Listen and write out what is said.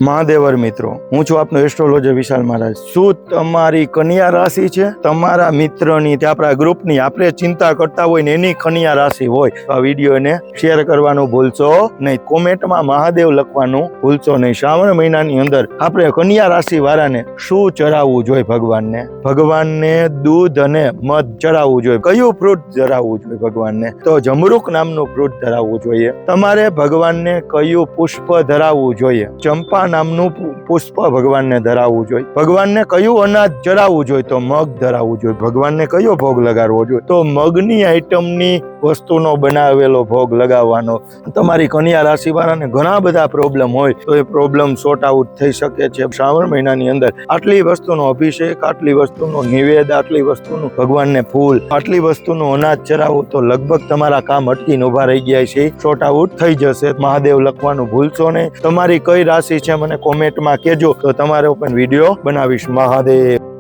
મહાદેવર મિત્રો, હું છું આપનો એસ્ટ્રોલોજર વિશાલ મહારાજ। શું તમારી કન્યા રાશિ છે? તમારા મિત્રની કે આપણા ગ્રુપની આપણે ચિંતા કરતા હોય ને એની કન્યા રાશિ હોય તો આ વિડીયોને શેર કરવાનું ભૂલશો નહીં, કોમેન્ટમાં મહાદેવ લખવાનું ભૂલશો નહીં। શ્રાવણ મહિનાની અંદર આપણે કન્યા રાશિ વાળાને શું ચડાવવું જોઈએ? ભગવાનને દૂધ અને મધ ચડાવવું જોઈએ। કયું ફ્રૂટ ચડાવવું જોઈએ ભગવાનને? તો જમરૂક નામનું ફ્રૂટ ધરાવવું જોઈએ। તમારે ભગવાનને કયું પુષ્પ ધરાવવું જોઈએ? ચંપા નામનું પુષ્પ ભગવાનને ધરાવવું જોઈએ। ભગવાનને કયું અનાજ ચડાવવું જોઈએ? તો મગ ધરાવવું જોઈએ। ભગવાનને કયો ભોગ લગાડવો જોઈએ? તો મગની આઈટમની વસ્તુનો બનાવેલો ભોગ લગાવવાનો। તમારી કન્યા રાશિ વાળાને ઘણા બધા પ્રોબ્લેમ હોય તો એ પ્રોબ્લેમ સોર્ટ આઉટ થઈ શકે છે। શ્રાવણ મહિનાની અંદર આટલી વસ્તુનો અભિષેક, આટલી વસ્તુનો નિવેદ, આટલી વસ્તુનું ભગવાનને ફૂલ, આટલી વસ્તુનું અનાજ ચડાવો તો લગભગ તમારા કામ અટકીને ઉભા રહી ગયા છે, સોર્ટ આઉટ થઈ જશે। મહાદેવ લખવાનું ભૂલશો નહીં। તમારી કઈ રાશિ છે મને કોમેન્ટમાં કહેજો તો તમારો પણ વિડીયો બનાવીશ। મહાદેવ।